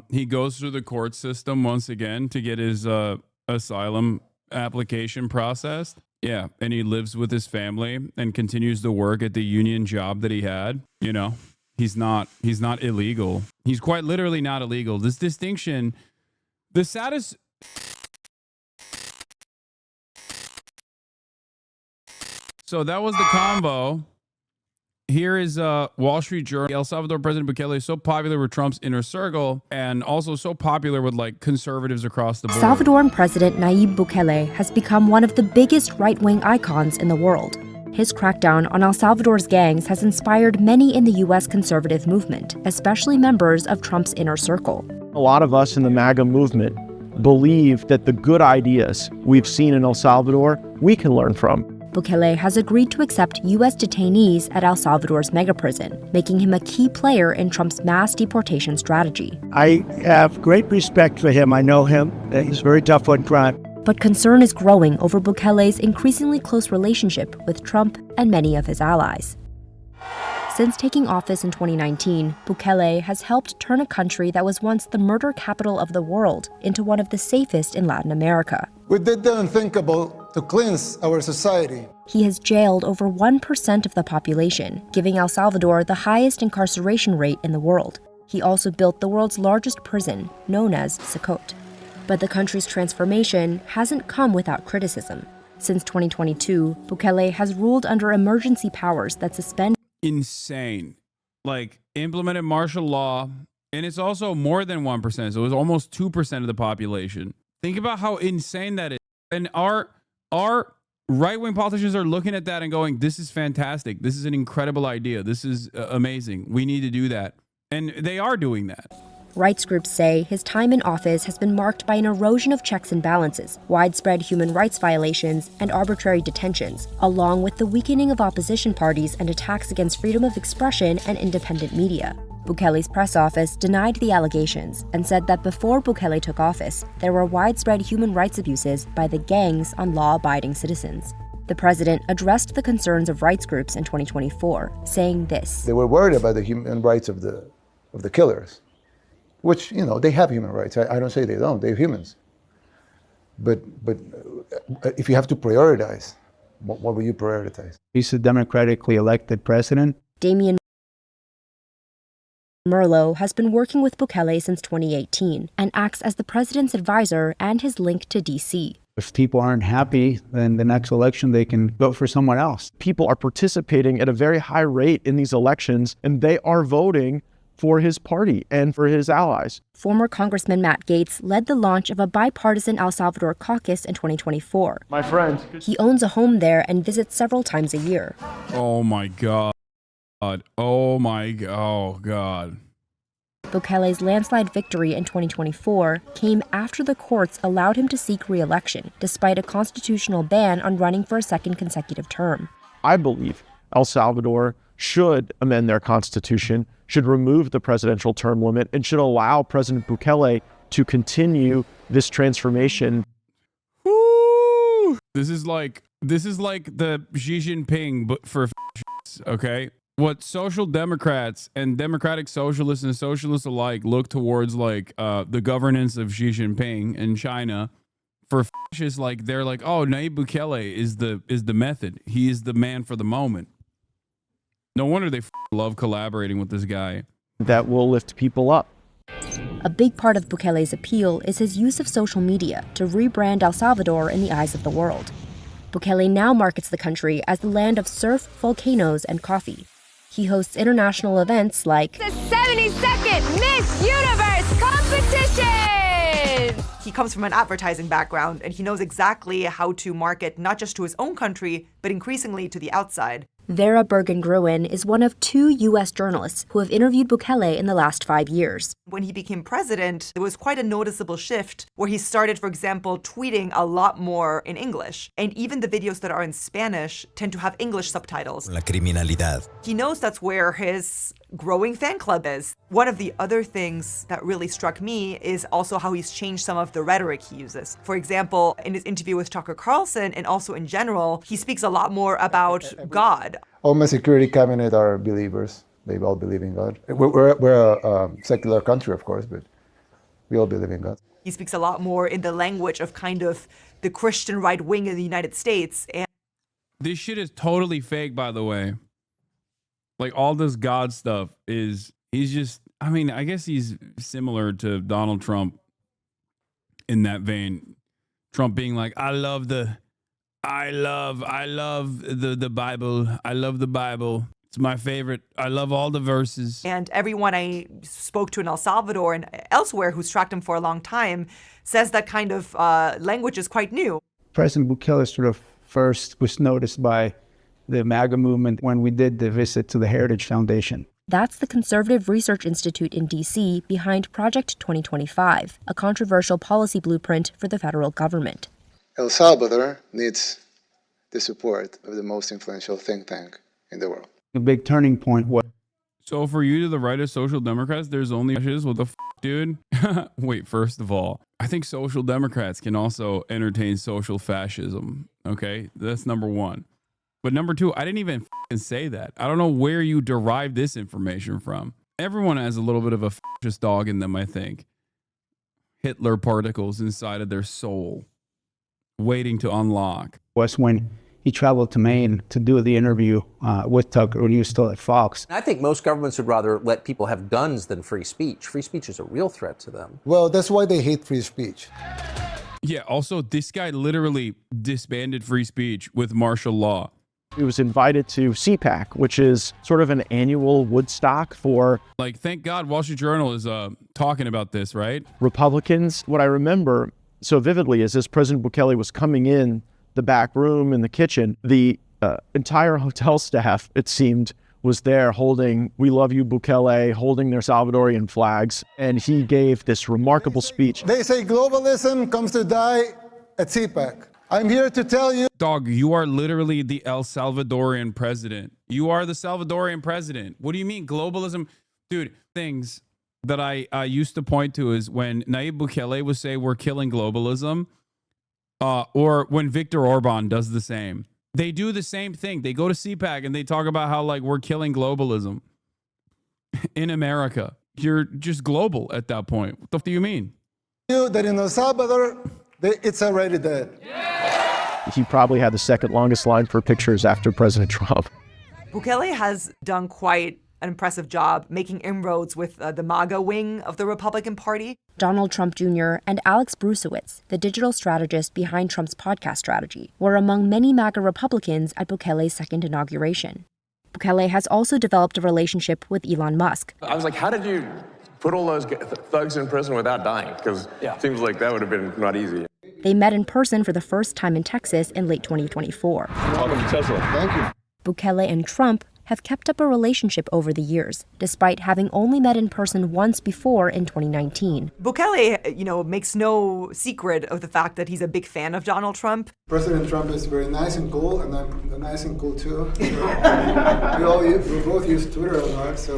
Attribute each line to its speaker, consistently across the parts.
Speaker 1: He goes through the court system once again to get his asylum application processed. Yeah, and he lives with his family and continues to work at the union job that he had. You know, he's not illegal. He's quite literally not illegal. This distinction, the saddest. So that was the combo. Here is Wall Street Journal. El Salvador President Bukele is so popular with Trump's inner circle and also so popular with like conservatives across the board.
Speaker 2: Salvadoran President Nayib Bukele has become one of the biggest right-wing icons in the world. His crackdown on El Salvador's gangs has inspired many in the U.S. conservative movement, especially members of Trump's inner circle.
Speaker 3: A lot of us in the MAGA movement believe that the good ideas we've seen in El Salvador, we can learn from.
Speaker 2: Bukele has agreed to accept U.S. detainees at El Salvador's mega prison, making him a key player in Trump's mass deportation strategy.
Speaker 4: I have great respect for him. I know him. He's very tough on crime.
Speaker 2: But concern is growing over Bukele's increasingly close relationship with Trump and many of his allies. Since taking office in 2019, Bukele has helped turn a country that was once the murder capital of the world into one of the safest in Latin America.
Speaker 5: We did the unthinkable to cleanse our society.
Speaker 2: He has jailed over 1% of the population, giving El Salvador the highest incarceration rate in the world. He also built the world's largest prison, known as Secot. But the country's transformation hasn't come without criticism. Since 2022, Bukele has ruled under emergency powers that suspend.
Speaker 1: Insane. Like, implemented martial law, and it's also more than 1%, so it was almost 2% of the population. Think about how insane that is. And our right-wing politicians are looking at that and going, this is fantastic. This is an incredible idea. This is amazing. We need to do that. And they are doing that.
Speaker 2: Rights groups say his time in office has been marked by an erosion of checks and balances, widespread human rights violations, and arbitrary detentions, along with the weakening of opposition parties and attacks against freedom of expression and independent media. Bukele's press office denied the allegations and said that before Bukele took office, there were widespread human rights abuses by the gangs on law-abiding citizens. The president addressed the concerns of rights groups in 2024, saying this.
Speaker 5: They were worried about the human rights of the killers. Which, you know, they have human rights. I don't say they don't. They're humans. But if you have to prioritize, what will you prioritize?
Speaker 4: He's a democratically elected president.
Speaker 2: Damian Merlo has been working with Bukele since 2018 and acts as the president's advisor and his link to D.C.
Speaker 4: If people aren't happy, then the next election they can vote for someone else.
Speaker 3: People are participating at a very high rate in these elections, and they are voting for his party and for his allies.
Speaker 2: Former Congressman Matt Gaetz led the launch of a bipartisan El Salvador caucus in 2024.
Speaker 3: My friend.
Speaker 2: He owns a home there and visits several times a year.
Speaker 1: Oh my God. Oh God.
Speaker 2: Bukele's landslide victory in 2024 came after the courts allowed him to seek re-election, despite a constitutional ban on running for a second consecutive term.
Speaker 3: I believe El Salvador should amend their constitution, should remove the presidential term limit, and should allow President Bukele to continue this transformation.
Speaker 1: Woo! This is like the Xi Jinping, but for okay? What social democrats and democratic socialists and socialists alike look towards, like the governance of Xi Jinping in China, for fascists, like they're like, oh, Nayib Bukele is the method. He is the man for the moment. No wonder they love collaborating with this guy.
Speaker 3: That will lift people up.
Speaker 2: A big part of Bukele's appeal is his use of social media to rebrand El Salvador in the eyes of the world. Bukele now markets the country as the land of surf, volcanoes, and coffee. He hosts international events like
Speaker 6: the 72nd Miss Universe competition!
Speaker 7: He comes from an advertising background, and he knows exactly how to market not just to his own country, but increasingly to the outside.
Speaker 2: Vera Bergen-Gruen is one of 2 U.S. journalists who have interviewed Bukele in the last 5 years.
Speaker 7: When he became president, there was quite a noticeable shift where he started, for example, tweeting a lot more in English. And even the videos that are in Spanish tend to have English subtitles.
Speaker 8: La criminalidad.
Speaker 7: He knows that's where his growing fan club is. One of the other things that really struck me is also how he's changed some of the rhetoric he uses. For example, in his interview with Tucker Carlson and also in general, he speaks a lot more about God.
Speaker 5: All my security cabinet are believers. They all believe in God. We're a secular country, of course, but we all believe in God.
Speaker 7: He speaks a lot more in the language of kind of the Christian right wing in the United States. And
Speaker 1: this shit is totally fake, by the way. Like, all this God stuff he's just, I mean, I guess he's similar to Donald Trump in that vein. Trump being like, I love the Bible. I love the Bible. It's my favorite. I love all the verses.
Speaker 7: And everyone I spoke to in El Salvador and elsewhere who's tracked him for a long time says that kind of language is quite new.
Speaker 4: President Bukele sort of first was noticed by the MAGA movement when we did the visit to the Heritage Foundation.
Speaker 2: That's the Conservative Research Institute in D.C. behind Project 2025, a controversial policy blueprint for the federal government.
Speaker 5: El Salvador needs the support of the most influential think tank in the world.
Speaker 4: The big turning point was
Speaker 1: So for you to the right of Social Democrats, there's only what the dude? Wait, first of all, I think Social Democrats can also entertain social fascism. Okay, that's number one. But number two, I didn't even say that. I don't know where you derive this information from. Everyone has a little bit of a fascist dog in them, I think. Hitler particles inside of their soul, waiting to unlock.
Speaker 4: was when he traveled to Maine to do the interview with Tucker when he was still at Fox.
Speaker 8: I think most governments would rather let people have guns than free speech. Free speech is a real threat to them.
Speaker 5: Well, that's why they hate free speech.
Speaker 1: Yeah, also, this guy literally disbanded free speech with martial law.
Speaker 3: He was invited to CPAC, which is sort of an annual Woodstock for
Speaker 1: Like, thank God Wall Street Journal is talking about this, right?
Speaker 3: Republicans. What I remember so vividly is as President Bukele was coming in the back room in the kitchen, the entire hotel staff, it seemed, was there holding "We Love You, Bukele," holding their Salvadorian flags. And he gave this remarkable speech.
Speaker 5: They say globalism comes to die at CPAC. I'm here to tell you.
Speaker 1: Dog, you are literally the El Salvadorian president. You are the Salvadorian president. What do you mean globalism? Dude, things that I used to point to is when Nayib Bukele would say we're killing globalism, or when Viktor Orban does the same. They do the same thing. They go to CPAC and they talk about how like we're killing globalism in America. You're just global at that point. What the f do you mean?
Speaker 5: That in El Salvador, it's already dead.
Speaker 3: He probably had the second longest line for pictures after President Trump.
Speaker 7: Bukele has done quite an impressive job making inroads with the MAGA wing of the Republican Party.
Speaker 2: Donald Trump Jr. and Alex Brusewitz, the digital strategist behind Trump's podcast strategy, were among many MAGA Republicans at Bukele's second inauguration. Bukele has also developed a relationship with Elon Musk.
Speaker 9: I was like, how did you put all those thugs in prison without dying? Because it seems like that would have been not easy.
Speaker 2: They met in person for the first time in Texas in late 2024.
Speaker 9: Welcome to Tesla. Thank you.
Speaker 2: Bukele and Trump have kept up a relationship over the years, despite having only met in person once before in 2019.
Speaker 7: Bukele, makes no secret of the fact that he's a big fan of Donald Trump.
Speaker 5: President Trump is very nice and cool, and I'm nice and cool too. So we both use Twitter a lot, so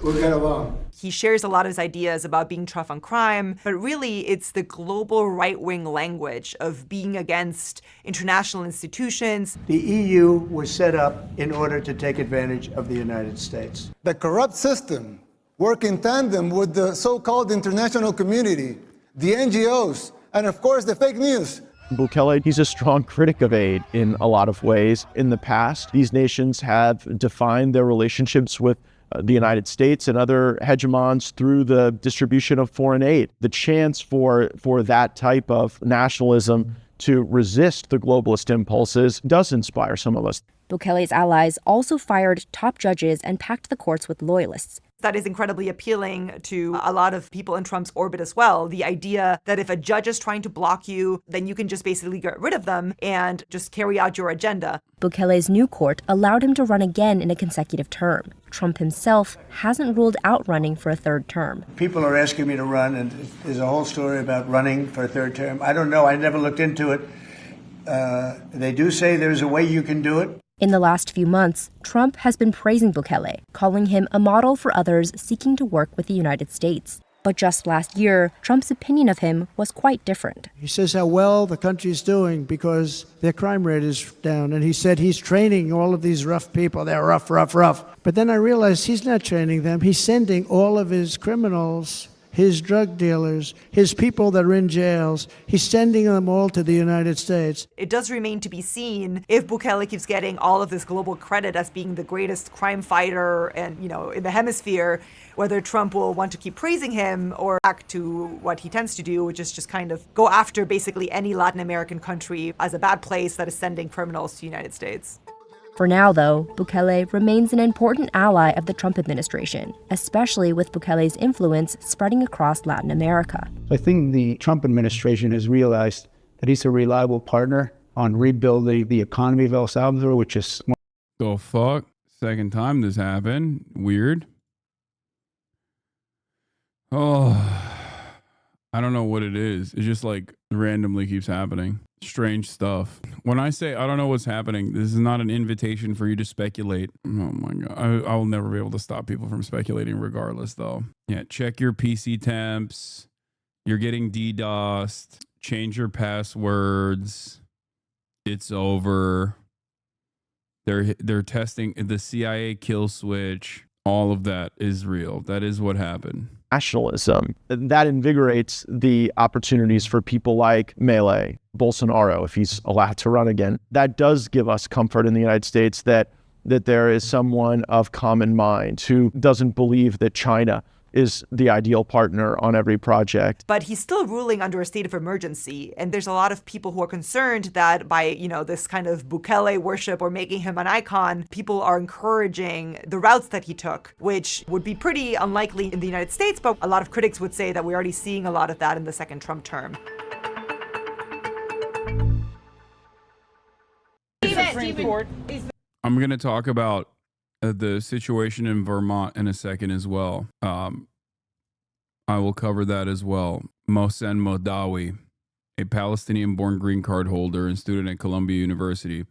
Speaker 5: we'll get along.
Speaker 7: He shares a lot of his ideas about being tough on crime, but really it's the global right-wing language of being against international institutions.
Speaker 4: The EU was set up in order to take advantage of the United States.
Speaker 5: The corrupt system work in tandem with the so-called international community, the NGOs, and of course the fake news.
Speaker 3: Bukele, he's a strong critic of aid in a lot of ways. In the past, these nations have defined their relationships with the United States and other hegemons through the distribution of foreign aid. The chance for that type of nationalism to resist the globalist impulses does inspire some of us.
Speaker 2: Bukele's allies also fired top judges and packed the courts with loyalists.
Speaker 7: That is incredibly appealing to a lot of people in Trump's orbit as well. The idea that if a judge is trying to block you, then you can just basically get rid of them and just carry out your agenda.
Speaker 2: Bukele's new court allowed him to run again in a consecutive term. Trump himself hasn't ruled out running for a third term.
Speaker 4: People are asking me to run, and there's a whole story about running for a third term. I don't know. I never looked into it. They do say there's a way you can do it.
Speaker 2: In the last few months, Trump has been praising Bukele, calling him a model for others seeking to work with the United States. But just last year, Trump's opinion of him was quite different.
Speaker 10: He says how well the country's doing because their crime rate is down. And he said he's training all of these rough people. They're rough, rough, rough. But then I realized he's not training them. He's sending all of his criminals, his drug dealers, his people that are in jails, he's sending them all to the United States.
Speaker 7: It does remain to be seen if Bukele keeps getting all of this global credit as being the greatest crime fighter and, in the hemisphere, whether Trump will want to keep praising him or back to what he tends to do, which is just kind of go after basically any Latin American country as a bad place that is sending criminals to the United States.
Speaker 2: For now, though, Bukele remains an important ally of the Trump administration, especially with Bukele's influence spreading across Latin America.
Speaker 11: I think the Trump administration has realized that he's a reliable partner on rebuilding the economy of El Salvador, which is...
Speaker 1: The fuck? Second time this happened. Weird. Oh, I don't know what it is. It just randomly keeps happening. Strange stuff. When I say I don't know what's happening, this is not an invitation for you to speculate. Oh my God. I'll never be able to stop people from speculating regardless, though. Yeah, check your PC temps. You're getting DDoSed. Change your passwords. It's over. They're testing the CIA kill switch. All of that is real. That is what happened.
Speaker 3: Nationalism. That invigorates the opportunities for people like Milei, Bolsonaro, if he's allowed to run again. That does give us comfort in the United States that there is someone of common mind who doesn't believe that China is the ideal partner on every project.
Speaker 7: But he's still ruling under a state of emergency. And there's a lot of people who are concerned that by, this kind of Bukele worship or making him an icon, people are encouraging the routes that he took, which would be pretty unlikely in the United States. But a lot of critics would say that we're already seeing a lot of that in the second Trump term.
Speaker 1: I'm going to talk about the situation in Vermont in a second as well. I will cover that as well. Mohsen Modawi, a Palestinian-born green card holder and student at Columbia University,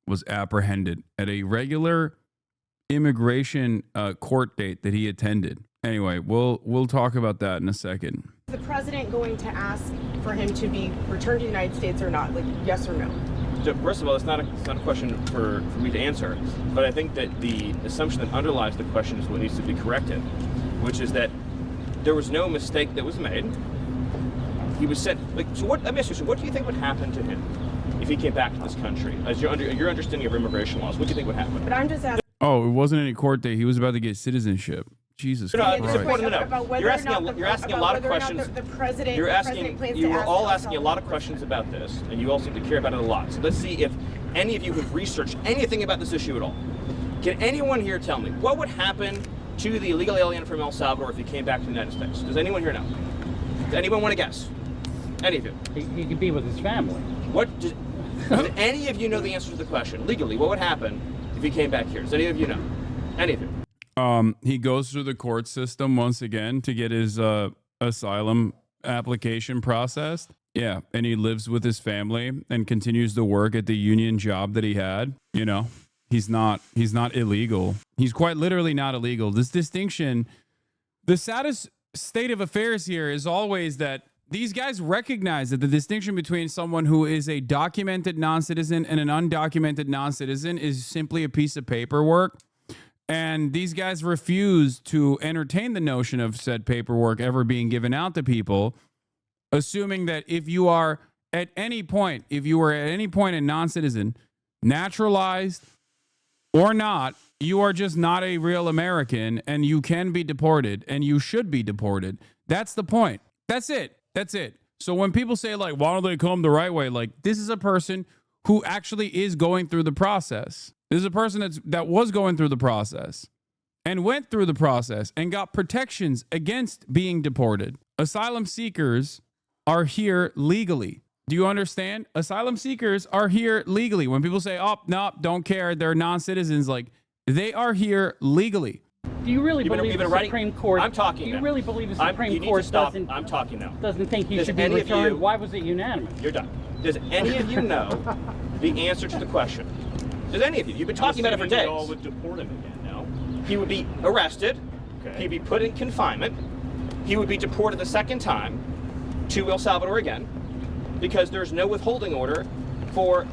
Speaker 1: was apprehended at a regular immigration court date that he attended. Anyway, we'll talk about that in a second.
Speaker 12: Is the president going to ask for him to be returned to the United States or not? Yes or no?
Speaker 13: So first of all, it's not a question for me to answer, but I think that the assumption that underlies the question is what needs to be corrected, which is that there was no mistake that was made. He was sent. Let me ask you, so what do you think would happen to him if he came back to this country? As your understanding of immigration laws, what do you think would happen?
Speaker 12: But I'm just asking.
Speaker 1: Oh, it wasn't any court date. He was about to get citizenship. Jesus Christ.
Speaker 13: It's important to know. You're asking a lot of questions. You're all asking a lot of questions about this, and you all seem to care about it a lot. So let's see if any of you have researched anything about this issue at all. Can anyone here tell me what would happen to the illegal alien from El Salvador if he came back to the United States? Does anyone here know? Does anyone want to guess? Any of you?
Speaker 14: He could be with his family.
Speaker 13: Does any of you know the answer to the question? Legally, what would happen if he came back here? Does any of you know? Any of you?
Speaker 1: He goes through the court system once again to get his asylum application processed. Yeah, and he lives with his family and continues to work at the union job that he had. He's not illegal. He's quite literally not illegal. This distinction, the saddest state of affairs here is always that these guys recognize that the distinction between someone who is a documented non-citizen and an undocumented non-citizen is simply a piece of paperwork. And these guys refuse to entertain the notion of said paperwork ever being given out to people, assuming that if you are at any point a non-citizen, naturalized or not, you are just not a real American and you can be deported and you should be deported. That's the point. That's it. So when people say why don't they come the right way? This is a person who actually is going through the process. This is a person that was going through the process and went through the process and got protections against being deported. Asylum seekers are here legally. Do you understand? Asylum seekers are here legally. When people say, oh, no, don't care, they're non-citizens, they are here legally.
Speaker 14: Do you really believe the Supreme Court?
Speaker 13: I'm talking.
Speaker 14: Do you really believe the Supreme Court
Speaker 13: I'm talking now.
Speaker 14: Doesn't think he should be returned? Why was it unanimous?
Speaker 13: You're done. Does any of you know the answer to the question? Does any of you? You've been talking about it for days.
Speaker 15: They all would deport him again, no?
Speaker 13: He would be arrested. Okay. He'd be put in confinement. he would be deported the second time to El Salvador again, because there's no withholding order for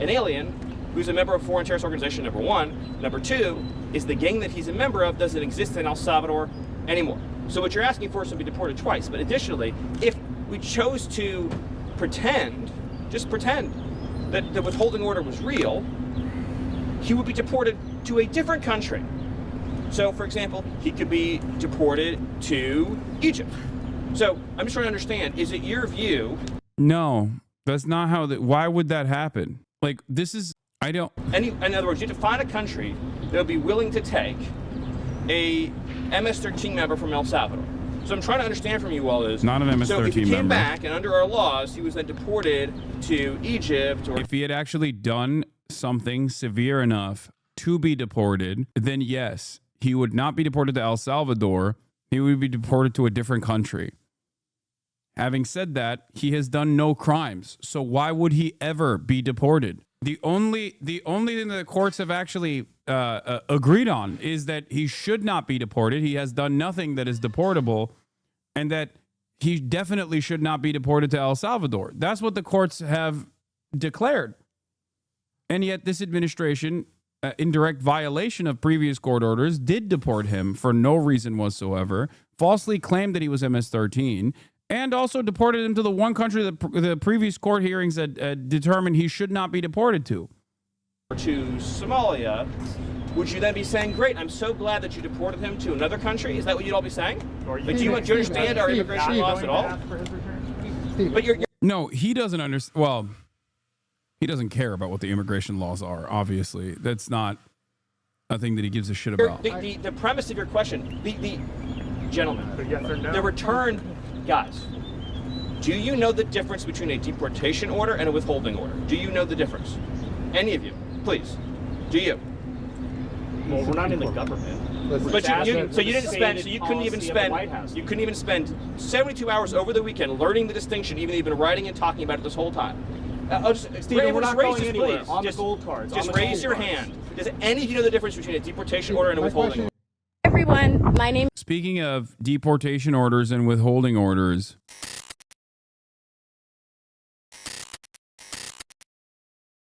Speaker 13: an alien who's a member of a foreign terrorist organization, number one. Number two is the gang that he's a member of doesn't exist in El Salvador anymore. So what you're asking for is to be deported twice. But additionally, if we chose to pretend, just pretend, that the withholding order was real, he would be deported to a different country. So, for example, he could be deported to Egypt. So I'm just trying to understand, is it your view?
Speaker 1: No, that's not how that. Why would that happen? Like, this is, I don't.
Speaker 13: In other words, you have to find a country that would be willing to take a MS-13 member from El Salvador. So I'm trying to understand from you all is,
Speaker 1: not an MS-13 member.
Speaker 13: So if he came back and under our laws, he was then deported to Egypt, or
Speaker 1: if he had actually done something severe enough to be deported, then yes, he would not be deported to El Salvador. He would be deported to a different country. Having said that, he has done no crimes. So why would he ever be deported? The only thing that the courts have actually agreed on is that he should not be deported. He has done nothing that is deportable, and that he definitely should not be deported to El Salvador. That's what the courts have declared. And yet this administration, in direct violation of previous court orders, did deport him for no reason whatsoever, falsely claimed that he was MS-13, and also deported him to the one country that the previous court hearings had determined he should not be deported to.
Speaker 13: To Somalia, would you then be saying, great, I'm so glad that you deported him to another country? Is that what you'd all be saying? Like, do you understand our immigration laws at all? But
Speaker 1: No, he doesn't understand. Well, he doesn't care about what the immigration laws are, obviously. That's not a thing that he gives a shit about.
Speaker 13: The premise of your question, the gentlemen, the return guys, do you know the difference between a deportation order and a withholding order? Do you know the difference? Any of you, please. Do you?
Speaker 14: Well, we're not in the government.
Speaker 13: But you couldn't even spend 72 hours over the weekend learning the distinction, even writing and talking about it this whole time.
Speaker 14: Steven, we're not going anywhere. On the gold cards.
Speaker 13: Just raise your hand. Does any of you know the difference between a deportation order and a withholding order?
Speaker 6: Everyone, my name.
Speaker 1: Speaking of deportation orders and withholding orders,